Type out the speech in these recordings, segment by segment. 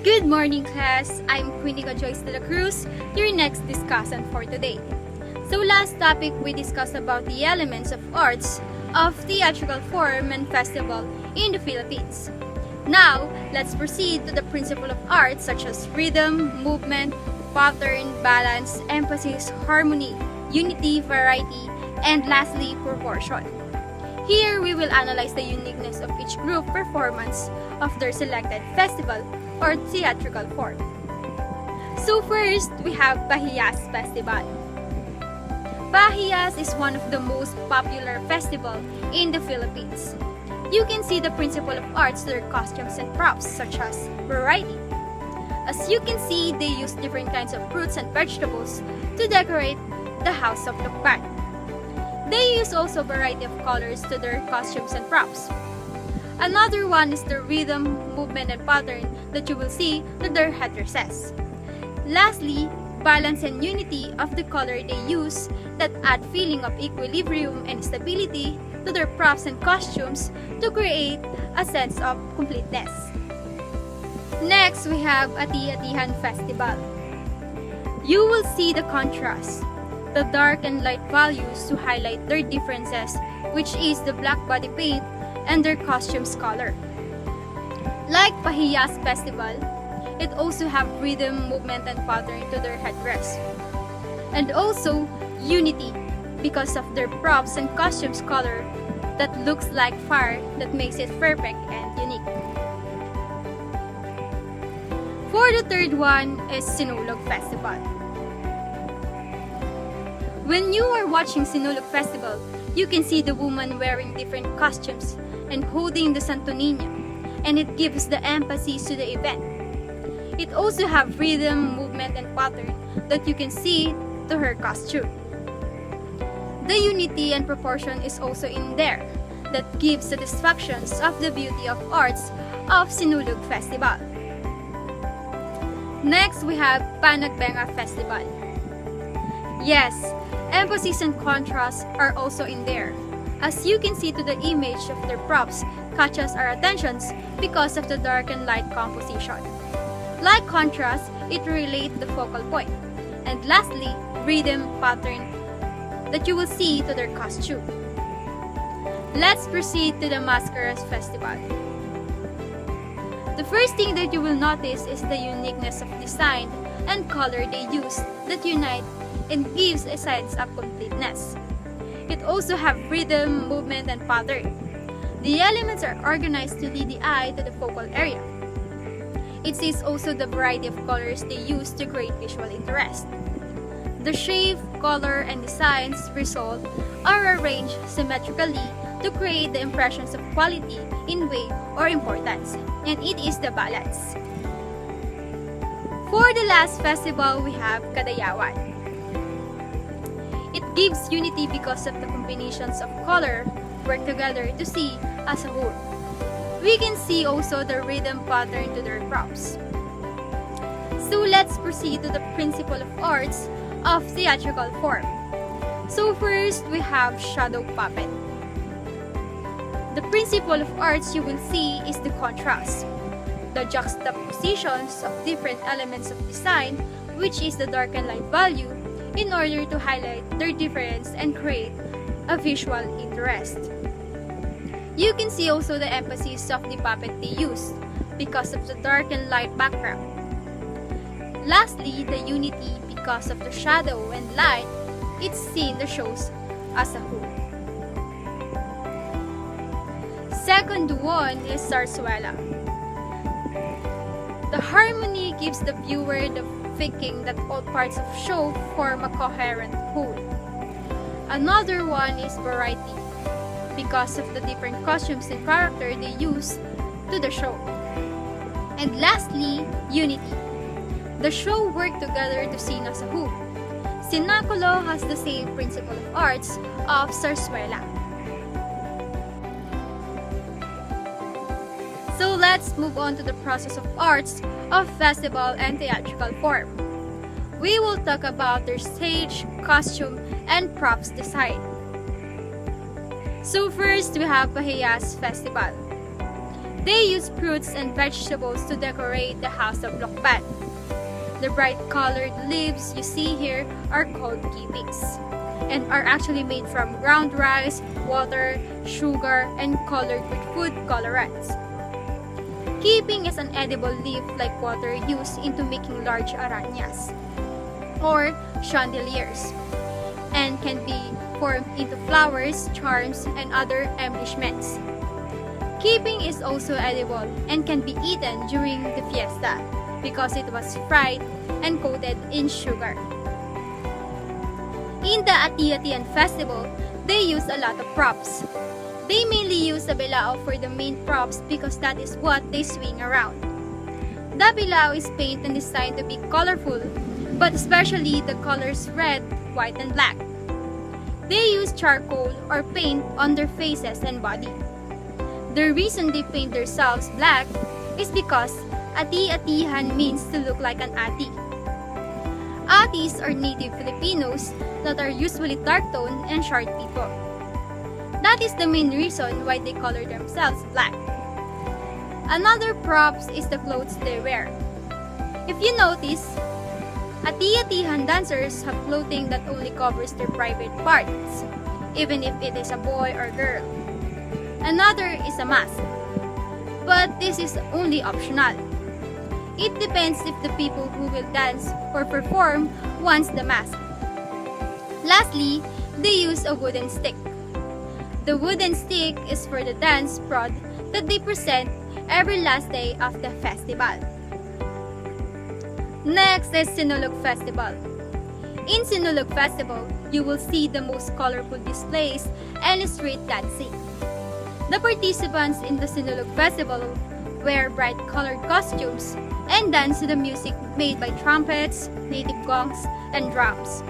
Good morning, class. I'm Quintica Joyce de la Cruz, your next discussant for today. So last topic we discussed about the elements of arts of theatrical form and festival in the Philippines. Now, let's proceed to the principle of arts such as rhythm, movement, pattern, balance, emphasis, harmony, unity, variety, and lastly, proportion. Here, we will analyze the uniqueness of each group performance of their selected festival or theatrical form. So first, we have Pahiyas Festival. Pahiyas is one of the most popular festival in the Philippines. You can see the principle of arts to their costumes and props such as variety. As you can see, they use different kinds of fruits and vegetables to decorate the house of Lukban. They use also a variety of colors to their costumes and props. Another one is the rhythm, movement, and pattern that you will see to their headdresses. Lastly, balance and unity of the color they use that add feeling of equilibrium and stability to their props and costumes to create a sense of completeness. Next, we have Ati-Atihan Festival. You will see the contrast, the dark and light values to highlight their differences, which is the black body paint and their costumes color. Like Pahiyas Festival, it also have rhythm, movement, and pattern to their headdress. And also unity because of their props and costumes color that looks like fire that makes it perfect and unique. For the third one is Sinulog Festival. When you are watching Sinulog Festival, you can see the woman wearing different costumes and holding the Santo Niño, and it gives the emphasis to the event. It also have rhythm, movement, and pattern that you can see to her costume. The unity and proportion is also in there that gives satisfactions of the beauty of arts of Sinulog Festival. Next, we have Panagbenga Festival. Yes, emphasis and contrast are also in there. As you can see to the image of their props catches our attentions because of the dark and light composition. Like contrast, it relates the focal point. And lastly, rhythm pattern that you will see to their costume. Let's proceed to the Mascaras Festival. The first thing that you will notice is the uniqueness of design and color they use that unite and gives a sense of completeness. It also have rhythm, movement, and pattern. The elements are organized to lead the eye to the focal area. It sees also the variety of colors they use to create visual interest. The shape, color, and designs result are arranged symmetrically to create the impressions of quality in weight or importance, and it is the balance. For the last festival, we have Kadayawan. It gives unity because of the combinations of color work together to see as a whole. We can see also the rhythm pattern to their props. So let's proceed to the principle of arts of theatrical form. So first, we have shadow puppet. The principle of arts you will see is the contrast, the juxtapositions of different elements of design, which is the dark and light value, in order to highlight their difference and create a visual interest. You can see also the emphasis of the puppet they use because of the dark and light background. Lastly, the unity because of the shadow and light it's seen the shows as a whole. Second one is Zarzuela. The harmony gives the viewer the thinking that all parts of show form a coherent whole. Another one is variety because of the different costumes and character they use to the show. And lastly, unity. The show work together to seen as a whole. Sinaculo has the same principle of arts of Zarzuela. So let's move on to the process of arts of festival and theatrical form. We will talk about their stage, costume, and props design. So first, we have Pahiyas Festival. They use fruits and vegetables to decorate the house of Lokban. The bright colored leaves you see here are called kipings and are actually made from ground rice, water, sugar, and colored with food colorants. Kiping is an edible leaf like water used into making large arañas or chandeliers and can be formed into flowers, charms, and other embellishments. Kiping is also edible and can be eaten during the fiesta because it was fried and coated in sugar. In the Ati-Atian festival, they use a lot of props. They mainly use the bilao for the main props because that is what they swing around. The bilao is painted and designed to be colorful, but especially the colors red, white, and black. They use charcoal or paint on their faces and body. The reason they paint themselves black is because ati-atihan means to look like an ati. Atis are native Filipinos that are usually dark-toned and short people. That is the main reason why they color themselves black. Another props is the clothes they wear. If you notice, ati-atihan dancers have clothing that only covers their private parts, even if it is a boy or girl. Another is a mask, but this is only optional. It depends if the people who will dance or perform wants the mask. Lastly, they use a wooden stick. The wooden stick is for the dance prod that they present every last day of the festival. Next is Sinulog Festival. In Sinulog Festival, you will see the most colorful displays and street dancing. The participants in the Sinulog Festival wear bright colored costumes and dance to the music made by trumpets, native gongs, and drums.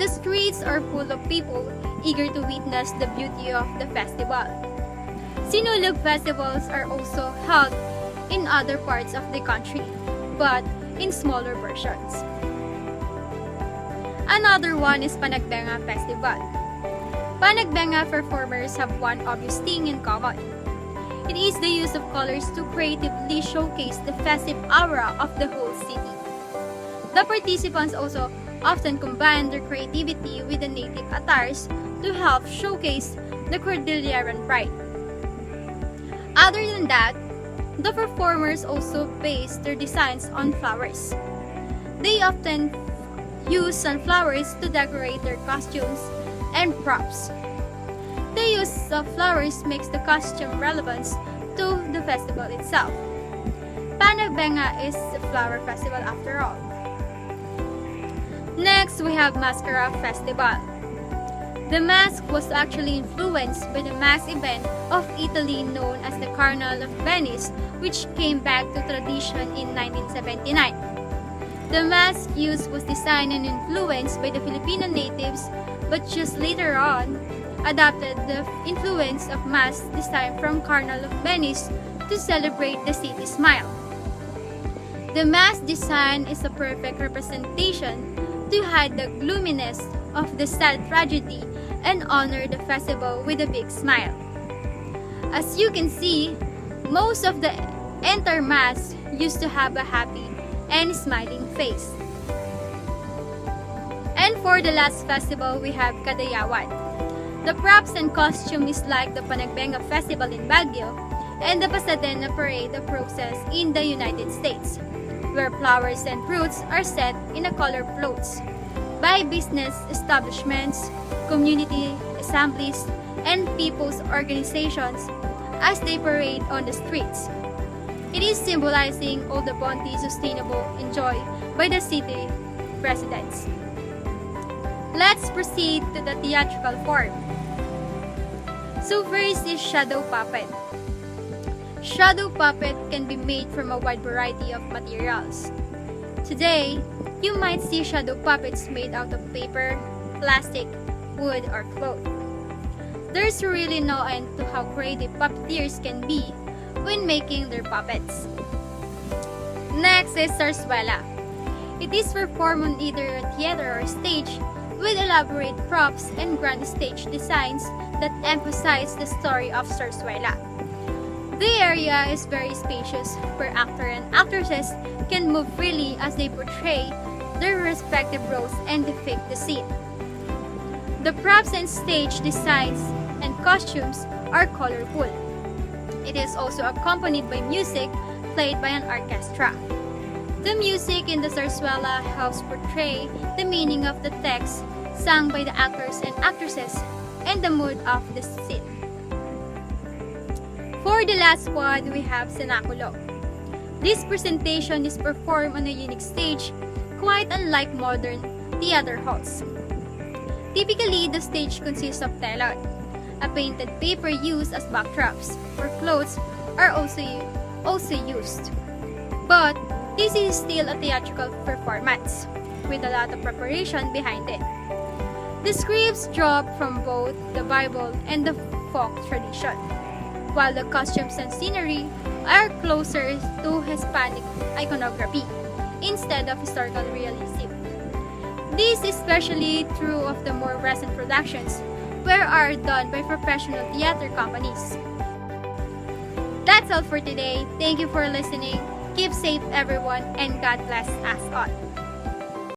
The streets are full of people eager to witness the beauty of the festival. Sinulog festivals are also held in other parts of the country, but in smaller versions. Another one is Panagbenga Festival. Panagbenga performers have one obvious thing in common. It is the use of colors to creatively showcase the festive aura of the whole city. The participants also often combine their creativity with the native attires to help showcase the Cordilleran pride. Other than that, the performers also base their designs on flowers. They often use sunflowers to decorate their costumes and props. The use of flowers makes the costume relevant to the festival itself. Panagbenga is a flower festival after all. Next, we have Mascara Festival. The mask was actually influenced by the mask event of Italy known as the Carnival of Venice, which came back to tradition in 1979. The mask used was designed and influenced by the Filipino natives, but just later on, adopted the influence of masks designed from Carnival of Venice to celebrate the city's smile. The mask design is a perfect representation to hide the gloominess of the sad tragedy and honor the festival with a big smile. As you can see, most of the entire mask used to have a happy and smiling face. And for the last festival, we have Kadayawan. The props and costume is like the Panagbenga Festival in Baguio and the Pasadena Parade of Roses in the United States, where flowers and fruits are set in a color floats by business establishments, community assemblies, and people's organizations as they parade on the streets. It is symbolizing all the bounty sustainable enjoyed by the city residents. Let's proceed to the theatrical form. So first is shadow puppet. Shadow puppet can be made from a wide variety of materials. Today, you might see shadow puppets made out of paper, plastic, wood, or cloth. There's really no end to how creative puppeteers can be when making their puppets. Next is zarzuela. It is performed on either a theater or stage with elaborate props and grand stage designs that emphasize the story of zarzuela. The area is very spacious where actor and actresses can move freely as they portray their respective roles and depict the scene. The props and stage designs and costumes are colorful. It is also accompanied by music played by an orchestra. The music in the zarzuela helps portray the meaning of the text sung by the actors and actresses and the mood of the scene. For the last one, we have Cenaculo. This presentation is performed on a unique stage, quite unlike modern theater halls. Typically, the stage consists of telon, a painted paper used as backdrops, where clothes are also used. But this is still a theatrical performance, with a lot of preparation behind it. The scripts draw from both the Bible and the folk tradition, while the costumes and scenery are closer to Hispanic iconography instead of historical realism. This is especially true of the more recent productions, which are done by professional theater companies. That's all for today. Thank you for listening. Keep safe, everyone, and God bless us all.